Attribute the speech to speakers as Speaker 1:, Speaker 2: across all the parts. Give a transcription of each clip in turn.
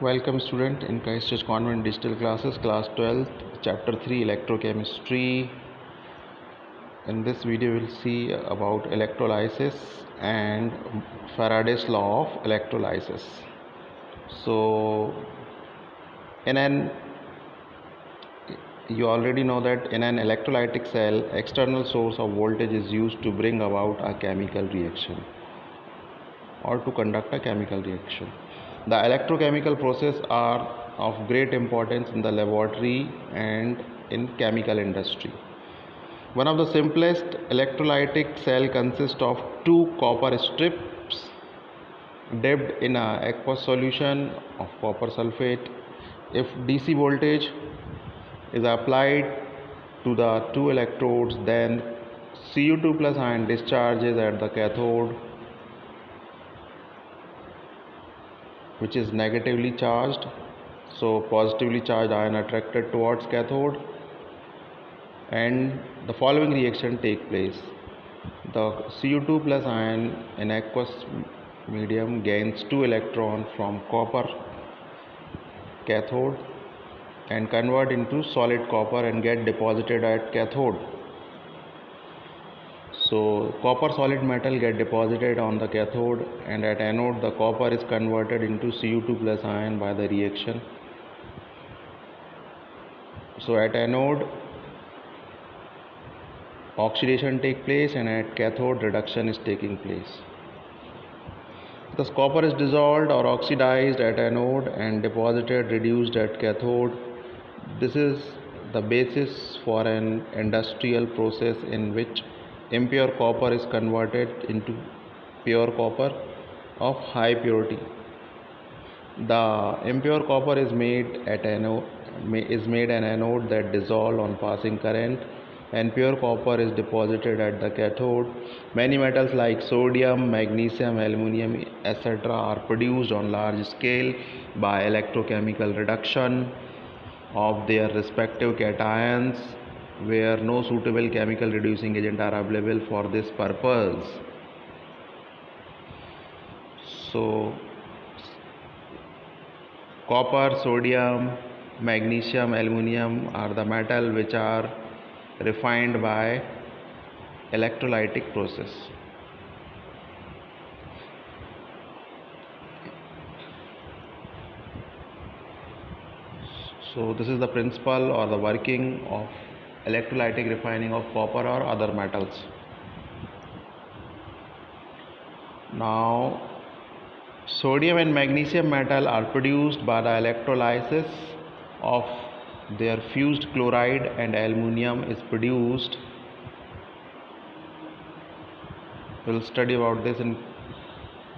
Speaker 1: Welcome student in Christ Church Convent Digital Classes, Class 12th, Chapter 3, Electrochemistry. In this video we'll see about electrolysis and Faraday's law of electrolysis. So you already know that in an electrolytic cell, external source of voltage is used to bring about a chemical reaction or to conduct a chemical reaction. The electrochemical processes are of great importance in the laboratory and in chemical industry. One of the simplest electrolytic cell consists of two copper strips dipped in an aqueous solution of copper sulfate. If DC voltage is applied to the two electrodes, then Cu2 plus ion discharges at the cathode, which is negatively charged, so positively charged ion attracted towards cathode, and the following reaction take place. The Cu2 plus ion in aqueous medium gains 2 electrons from copper cathode and convert into solid copper and get deposited at cathode. So copper solid metal get deposited on the cathode, and at anode the copper is converted into Cu2 plus ion by the reaction. So at anode oxidation take place and at cathode reduction is taking place. Thus copper is dissolved or oxidized at anode and deposited reduced at cathode. This is the basis for an industrial process in which impure copper is converted into pure copper of high purity. The impure copper is made an anode that dissolves on passing current, and pure copper is deposited at the cathode. Many metals like sodium, magnesium, aluminum, etc. are produced on large scale by electrochemical reduction of their respective cations, where no suitable chemical reducing agent are available for this purpose. So copper, sodium, magnesium, aluminum are the metals which are refined by electrolytic process. So this is the principle or the working of electrolytic refining of copper or other metals. Now sodium and magnesium metal are produced by the electrolysis of their fused chloride, and aluminum is produced. We will study about this in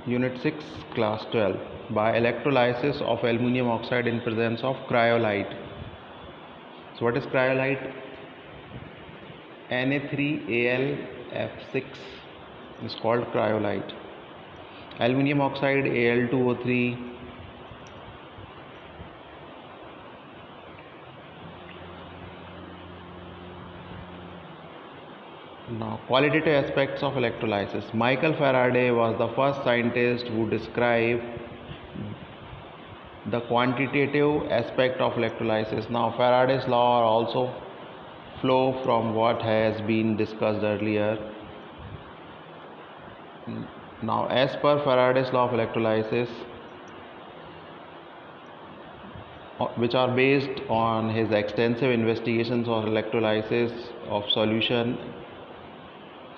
Speaker 1: Unit 6, Class 12, by electrolysis of aluminum oxide in presence of cryolite. So what is cryolite? Na3Al(F6) is called cryolite. Aluminum oxide Al2O3. Now, qualitative aspects of electrolysis. Michael Faraday was the first scientist who described the quantitative aspect of electrolysis. Now, Faraday's law also flow from what has been discussed earlier. Now, as per Faraday's law of electrolysis, which are based on his extensive investigations on electrolysis of solution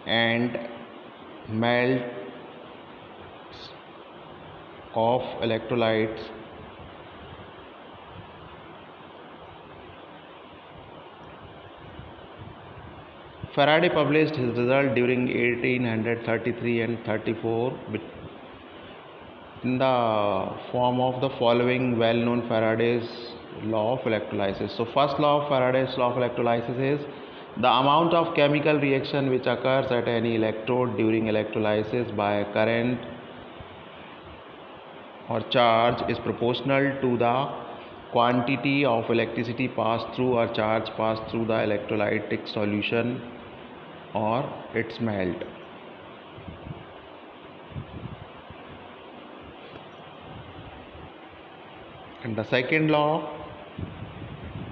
Speaker 1: and melt of electrolytes, Faraday published his result during 1833 and 34 in the form of the following well-known Faraday's law of electrolysis. So first law of Faraday's law of electrolysis is the amount of chemical reaction which occurs at any electrode during electrolysis by a current or charge is proportional to the quantity of electricity passed through or charge passed through the electrolytic solution or its melt. And the second law,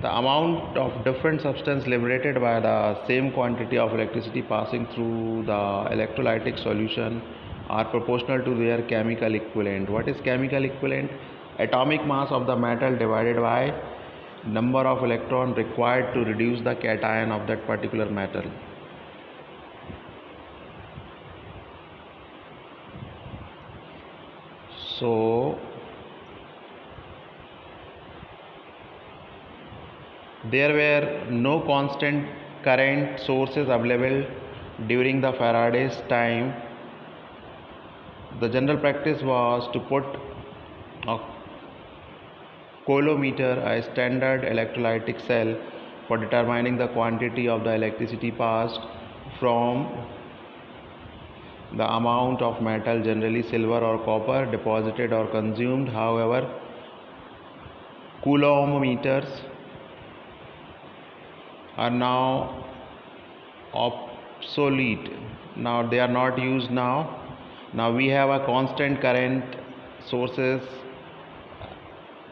Speaker 1: the amount of different substance liberated by the same quantity of electricity passing through the electrolytic solution are proportional to their chemical equivalent. What is chemical equivalent? Atomic mass of the metal divided by number of electrons required to reduce the cation of that particular metal. So there were no constant current sources available during the Faraday's time. The general practice was to put a coulometer, a standard electrolytic cell, for determining the quantity of the electricity passed from the amount of metal, generally silver or copper, deposited or consumed. However, coulometers are now obsolete. Now they are not used now. Now we have a constant current sources.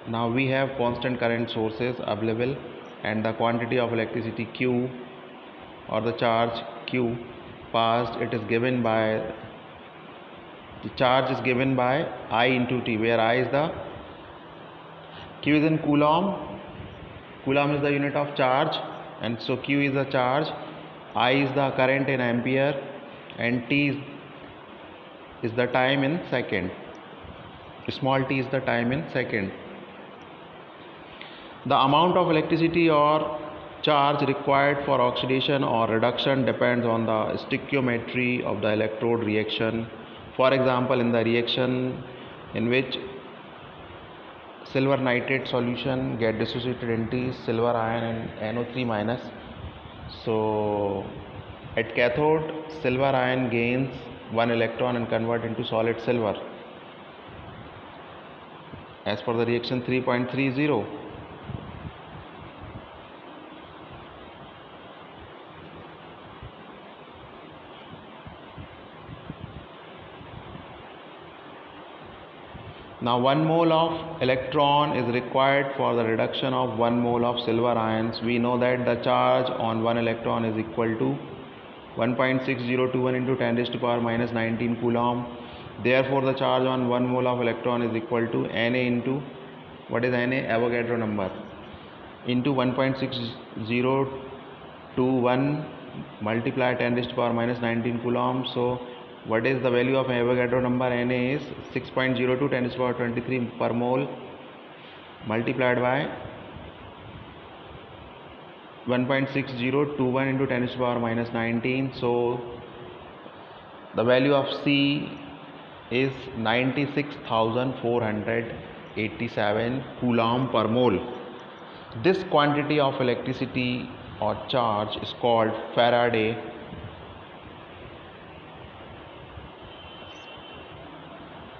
Speaker 1: Now we have constant current sources available, and the quantity of electricity Q or the charge Q passed, it is given by, the charge is given by I into T, where I is the, Q is in coulomb. Coulomb is the unit of charge, and so Q is the charge, I is the current in ampere, and T is the time in second. Small t is the time in second. The amount of electricity or charge required for oxidation or reduction depends on the stoichiometry of the electrode reaction. For example, in the reaction in which silver nitrate solution get dissociated into silver ion and NO3 minus. So at cathode, silver ion gains 1 electron and convert into solid silver as per the reaction 3.30. Now 1 mole of electron is required for the reduction of 1 mole of silver ions. We know that the charge on 1 electron is equal to 1.6021 into 10 raised to power minus 19 coulomb. Therefore the charge on 1 mole of electron is equal to Na into, what is Na? Avogadro number, into 1.6021 multiply 10 raised to power minus 19 coulomb. So what is the value of Avogadro number? Na is 6.02 10 raised to power 23 per mole multiplied by 1.6021 into 10 raised to power minus 19. So the value of C is 96,487 coulomb per mole. This quantity of electricity or charge is called Faraday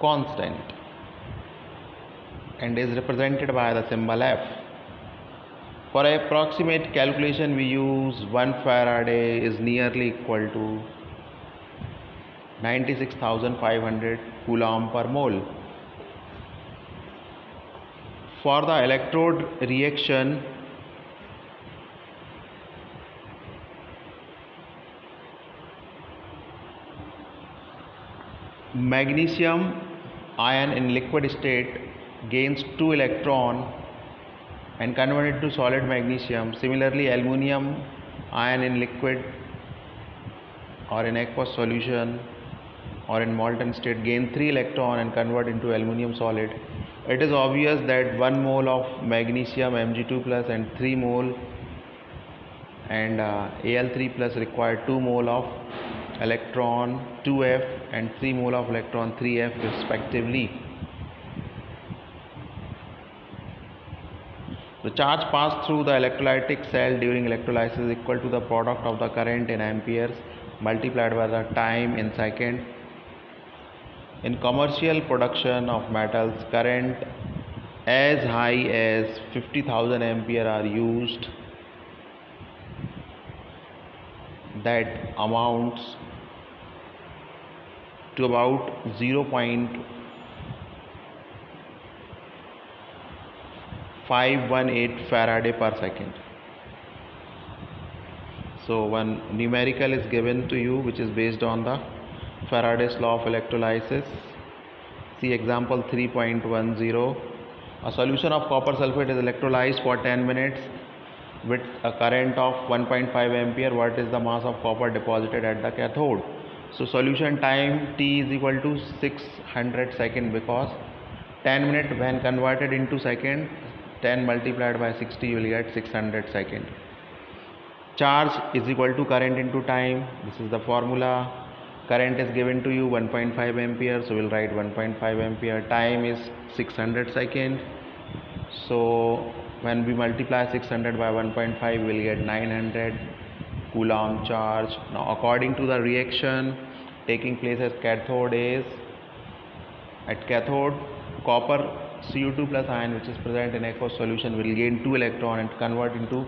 Speaker 1: constant and is represented by the symbol F. For approximate calculation, we use 1 Faraday is nearly equal to 96,500 coulomb per mole. For the electrode reaction, magnesium ion in liquid state gains 2 electrons and converted to solid magnesium. Similarly, aluminum ion in liquid or in aqueous solution or in molten state gain 3 electrons and convert into aluminum solid. It is obvious that 1 mole of magnesium Mg2 plus and 3 mole and Al3 plus require 2 mole of electron 2F and 3 mole of electron 3F respectively. The charge passed through the electrolytic cell during electrolysis is equal to the product of the current in amperes multiplied by the time in second. In commercial production of metals, current as high as 50,000 ampere are used. That amounts to about 0.5 518 Faraday per second. So one numerical is given to you which is based on the Faraday's law of electrolysis. See example 3.10. A solution of copper sulfate is electrolyzed for 10 minutes with a current of 1.5 ampere. What is the mass of copper deposited at the cathode? So solution time T is equal to 600 second, because 10 minutes when converted into second, 10 multiplied by 60, you will get 600 second. Charge is equal to current into time. This is the formula. Current is given to you 1.5 ampere, so we'll write 1.5 ampere. Time is 600 second. So when we multiply 600 by 1.5, we'll get 900 coulomb charge. Now according to the reaction taking place at cathode is, at cathode, copper Cu2 plus ion which is present in aqueous solution will gain 2 electron and convert into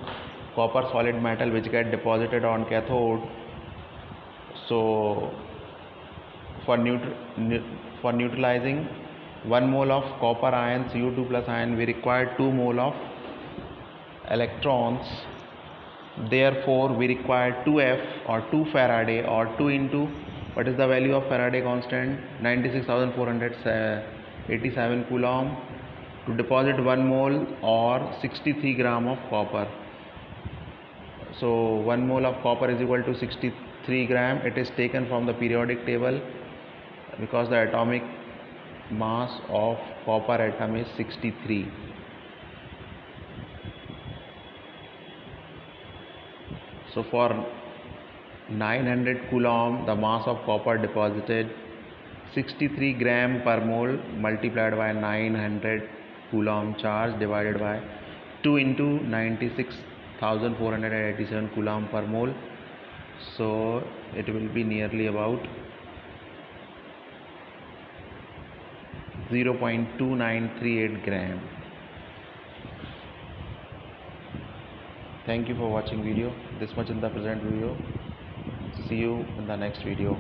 Speaker 1: copper solid metal which get deposited on cathode. So for neutralizing 1 mole of copper ion Cu2 plus ion, we require 2 mole of electrons. Therefore we require 2F or 2 Faraday, or 2 into, what is the value of Faraday constant? 96,487 coulomb to deposit 1 mole or 63 gram of copper. So 1 mole of copper is equal to 63 gram. It is taken from the periodic table because the atomic mass of copper atom is 63. So for 900 coulomb, the mass of copper deposited 63 gram per mole multiplied by 900 coulomb charge divided by 2 into 96,487 coulomb per mole. So it will be nearly about 0.2938 gram. Thank you for watching video. This much in the present video. See you in the next video.